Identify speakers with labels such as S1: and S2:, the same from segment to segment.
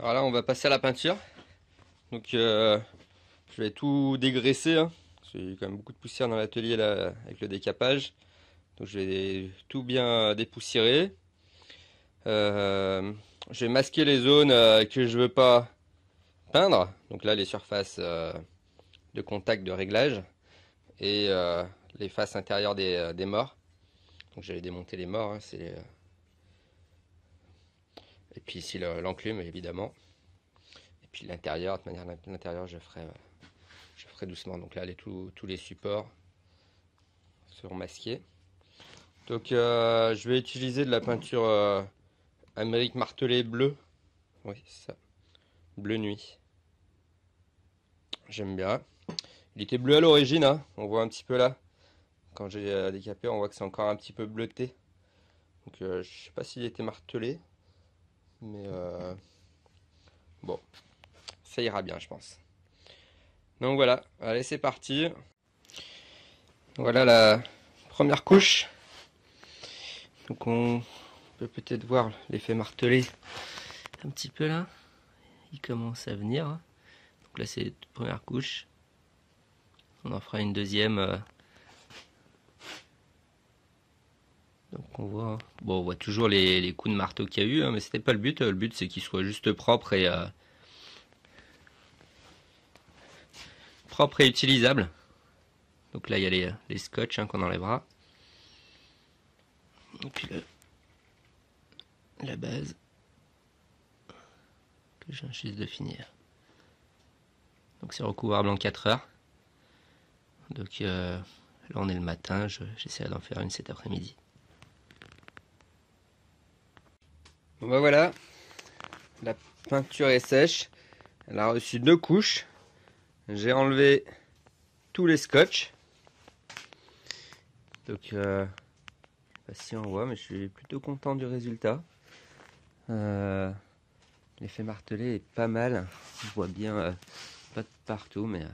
S1: Alors là, on va passer à la peinture. Donc, je vais tout dégraisser, hein. J'ai quand même beaucoup de poussière dans l'atelier là avec le décapage. Donc, je vais tout bien dépoussiérer. Je vais masquer les zones que je veux pas peindre. Donc là, les surfaces de contact, de réglage et les faces intérieures des morts. Donc, je vais démonter les morts, hein, et puis ici l'enclume évidemment. Et puis l'intérieur, de manière l'intérieur, je ferai doucement. Donc là, tous les supports seront masqués. Donc je vais utiliser de la peinture Amérique martelée bleu. Oui, c'est ça. Bleu nuit. J'aime bien. Il était bleu à l'origine, hein. On voit un petit peu là. Quand j'ai décapé, on voit que c'est encore un petit peu bleuté. Donc je sais pas s'il était martelé. Mais bon, ça ira bien, je pense. Donc voilà, allez, c'est parti. Voilà la première couche. Donc on peut peut-être voir l'effet martelé un petit peu là. Il commence à venir. Donc là c'est la première couche. On en fera une deuxième. Donc on voit, bon, on voit toujours les coups de marteau qu'il y a eu, hein, mais c'était pas le but. Le but c'est qu'il soit juste propre et utilisable. Donc là il y a les scotch, hein, qu'on enlèvera. Et puis la base que je viens juste de finir. Donc c'est recouvrable en 4 heures. Donc là on est le matin, j'essaierai d'en faire une cet après-midi. Bon bah voilà, la peinture est sèche. Elle a reçu 2 couches. J'ai enlevé tous les scotch. Donc je sais pas si on voit, mais je suis plutôt content du résultat. L'effet martelé est pas mal. On voit bien, pas de partout, mais là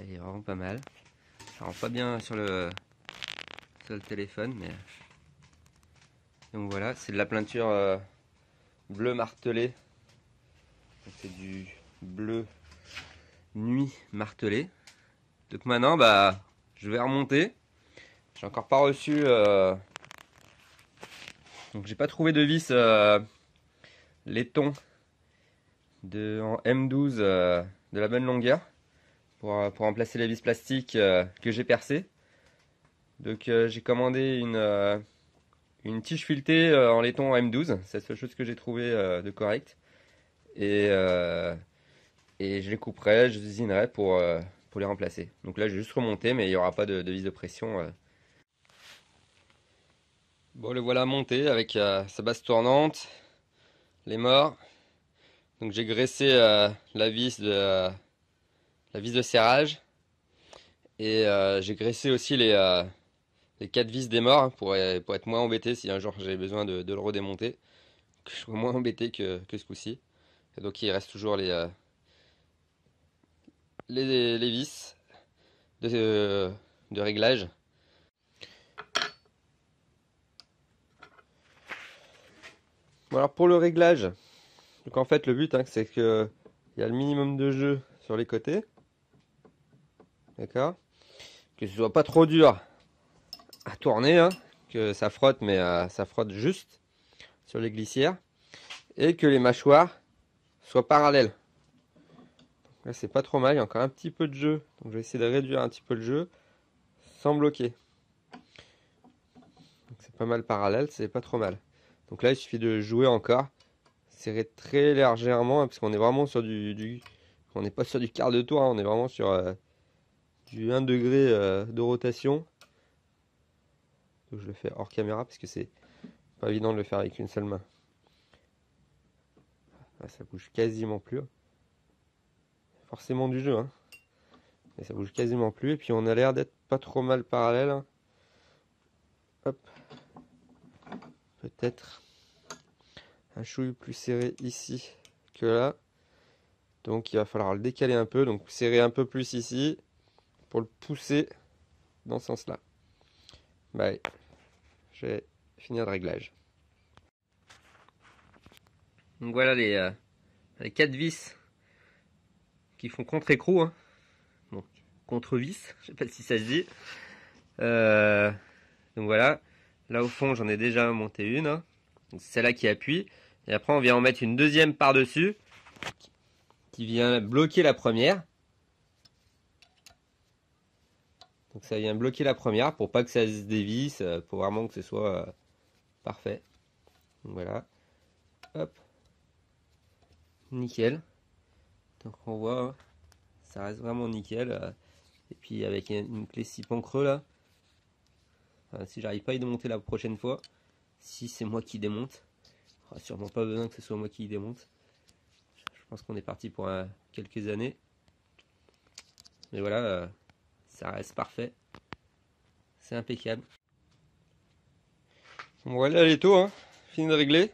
S1: il est vraiment pas mal. Ça rend pas bien sur le téléphone, mais donc voilà, c'est de la peinture bleu martelé. C'est du bleu nuit martelé. Donc maintenant, bah, je vais remonter. J'ai encore pas reçu. Donc j'ai pas trouvé de vis laiton en M12 de la bonne longueur pour remplacer les vis plastiques que j'ai percées. Donc j'ai commandé une tige filetée en laiton M12. C'est la seule chose que j'ai trouvé de correct. Et je les couperai, je les usinerai pour les remplacer. Donc là j'ai juste remonté, mais il n'y aura pas de vis de pression. Bon, le voilà monté avec sa base tournante, les morts. Donc j'ai graissé la vis de serrage et j'ai graissé aussi les 4 vis des morts, hein, pour être moins embêté si un jour j'ai besoin de le redémonter, que je sois moins embêté que ce coup-ci. Et donc il reste toujours les vis de réglage. Bon, alors pour le réglage, donc en fait le but, hein, c'est que il y a le minimum de jeu sur les côtés, d'accord, que ce soit pas trop dur à tourner, hein, que ça frotte, mais ça frotte juste sur les glissières, et que les mâchoires soient parallèles. Là c'est pas trop mal, il y a encore un petit peu de jeu, donc je vais essayer de réduire un petit peu le jeu sans bloquer. C'est pas mal parallèle, c'est pas trop mal. Donc là il suffit de jouer encore, serrer très légèrement, hein, parce qu'on est vraiment sur on n'est pas sur du quart de tour, hein, on est vraiment sur du 1 degré de rotation. Donc je le fais hors caméra parce que c'est pas évident de le faire avec une seule main. Ah, ça bouge quasiment plus. Forcément du jeu, hein. Mais ça bouge quasiment plus. Et puis on a l'air d'être pas trop mal parallèle, hein. Hop. Peut-être un chouille plus serré ici que là. Donc il va falloir le décaler un peu. Donc serrer un peu plus ici pour le pousser dans ce sens-là. Bah allez, je vais finir le réglage. Donc voilà les 4 vis qui font contre-écrou, hein. Donc contre-vis, je sais pas si ça se dit. Donc voilà, là au fond j'en ai déjà monté une, hein. C'est celle-là qui appuie. Et après on vient en mettre une deuxième par-dessus qui vient bloquer la première. Donc ça vient bloquer la première pour pas que ça se dévisse, pour vraiment que ce soit parfait. Donc voilà, hop, nickel. Donc on voit, hein, ça reste vraiment nickel. Et puis avec une clé 6 pans creux là, si j'arrive pas à y démonter la prochaine fois, si c'est moi qui démonte, il n'y aura sûrement pas besoin que ce soit moi qui y démonte. Je pense qu'on est parti pour quelques années. Mais voilà, ça reste parfait. C'est impeccable. Bon, voilà l'étau, hein, fini de régler.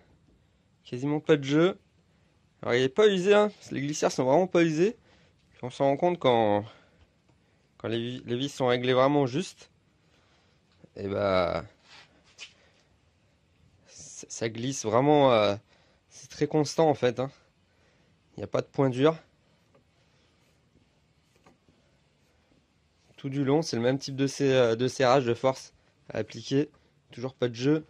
S1: Quasiment pas de jeu. Alors il est pas usé, hein, parce que les glissières sont vraiment pas usées. Puis on s'en rend compte quand les vis sont réglées vraiment juste. Et bah ça glisse vraiment, c'est très constant en fait, hein. Il n'y a pas de point dur. Tout du long, c'est le même type de serrage de force à appliquer. Toujours pas de jeu.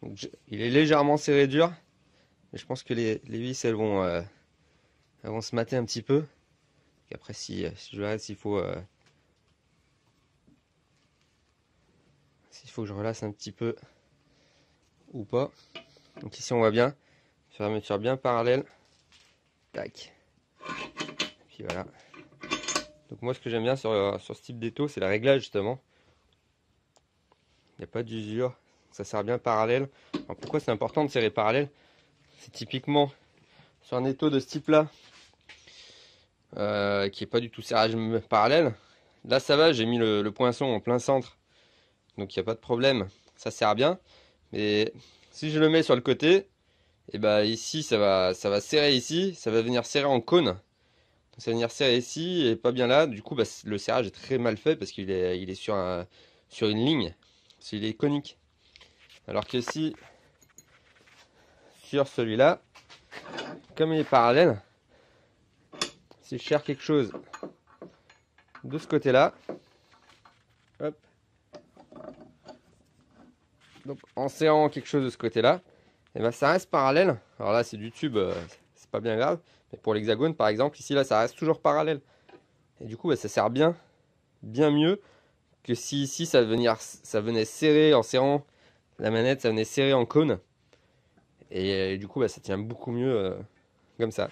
S1: Donc, il est légèrement serré dur. Mais je pense que les vis, elles vont se mater un petit peu. Et après, si je verrai s'il faut que je relâche un petit peu ou pas. Donc ici, on voit bien. Fermeture bien parallèle. Tac. Et puis voilà. Donc moi, ce que j'aime bien sur ce type d'étau, c'est le réglage justement. Il n'y a pas d'usure. Ça sert bien parallèle. Alors pourquoi c'est important de serrer parallèle? C'est typiquement sur un étau de ce type-là, qui n'est pas du tout serrage parallèle. Là, ça va, j'ai mis le poinçon en plein centre. Donc il n'y a pas de problème. Ça sert bien. Mais si je le mets sur le côté, et bah ici, ça va serrer ici. Ça va venir serrer en cône. Donc ça va venir serrer ici et pas bien là. Du coup, bah, le serrage est très mal fait parce qu'il est sur une ligne. Il est conique. Alors que si sur celui-là, comme il est parallèle, si je serre quelque chose de ce côté-là, hop, donc en serrant quelque chose de ce côté-là, et ben ça reste parallèle. Alors là, c'est du tube, c'est pas bien grave, mais pour l'hexagone, par exemple, ici là, ça reste toujours parallèle. Et du coup, bah, ça sert bien mieux que si ici ça venait serrer en serrant la manette, ça venait serrer en cône. Et du coup, bah, ça tient beaucoup mieux comme ça.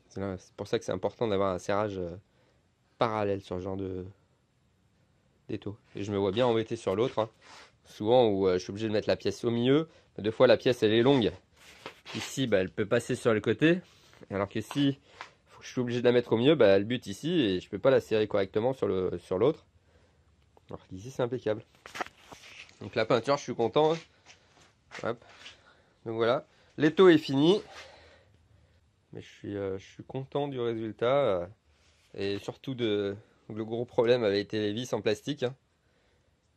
S1: C'est pour ça que c'est important d'avoir un serrage parallèle sur ce genre d'étau. Et je me vois bien embêté sur l'autre, hein. Souvent où je suis obligé de mettre la pièce au milieu. Des fois, la pièce elle est longue. Ici, bah, elle peut passer sur le côté. Alors que si je suis obligé de la mettre au milieu, bah, elle bute ici et je peux pas la serrer correctement sur l'autre. Alors qu'ici, c'est impeccable. Donc la peinture, je suis content, hein. Hop. Donc voilà, l'étau est fini, mais je suis content du résultat, et surtout le gros problème avait été les vis en plastique, hein.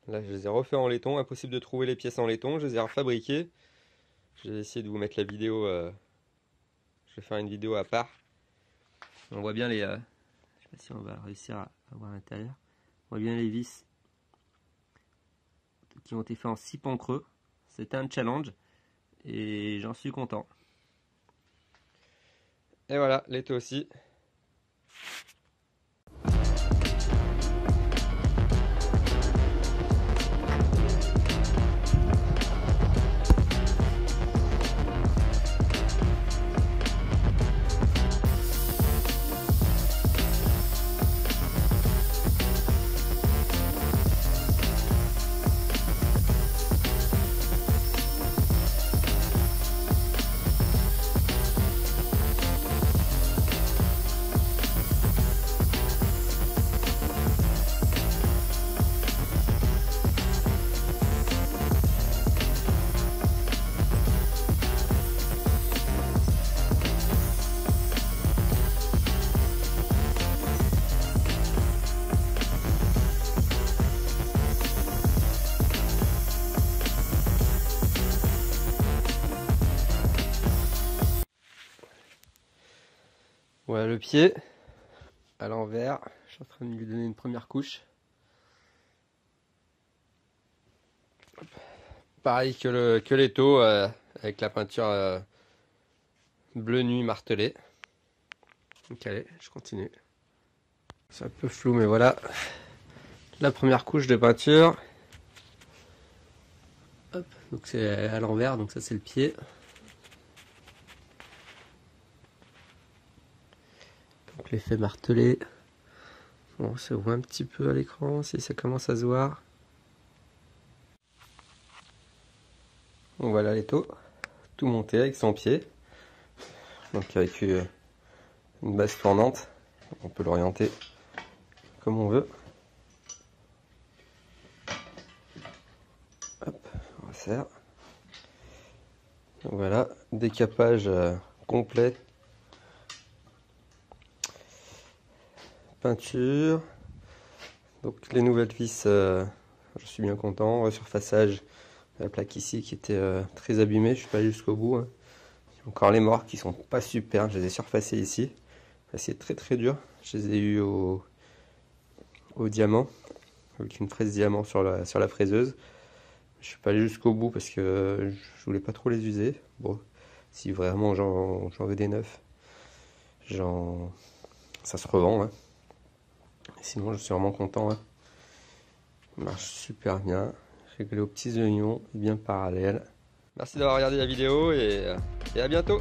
S1: Là je les ai refait en laiton, impossible de trouver les pièces en laiton, je les ai refabriquées. Je vais essayer de vous mettre la vidéo, je vais faire une vidéo à part. On voit bien je sais pas si on va réussir à voir l'intérieur, on voit bien les vis qui ont été faits en 6 pans creux. C'était un challenge. Et j'en suis content. Et voilà, l'étau aussi. Voilà le pied à l'envers. Je suis en train de lui donner une première couche. Pareil que l'étau avec la peinture bleu nuit martelée. Donc allez, je continue. C'est un peu flou mais voilà la première couche de peinture. Hop, donc c'est à l'envers, donc ça c'est le pied. Donc l'effet martelé. Bon, ça voit un petit peu à l'écran si ça commence à se voir. Donc voilà l'étau, tout monté avec son pied. Donc avec une base tournante, on peut l'orienter comme on veut. Hop, on resserre. Donc voilà, décapage complet. Peinture. Donc les nouvelles vis, je suis bien content. Resurfaçage, la plaque ici qui était très abîmée, je suis pas allé jusqu'au bout. Hein. Il y a encore les morts qui sont pas super, je les ai surfacés ici. Là c'est très dur, je les ai eu au diamant, avec une fraise diamant sur la fraiseuse. Je suis pas allé jusqu'au bout parce que je voulais pas trop les user. Bon, si vraiment j'en veux des neufs, ça se revend. Hein. Sinon je suis vraiment content. Hein. Ça marche super bien. Réglé aux petits oignons, bien parallèle. Merci d'avoir regardé la vidéo et à bientôt.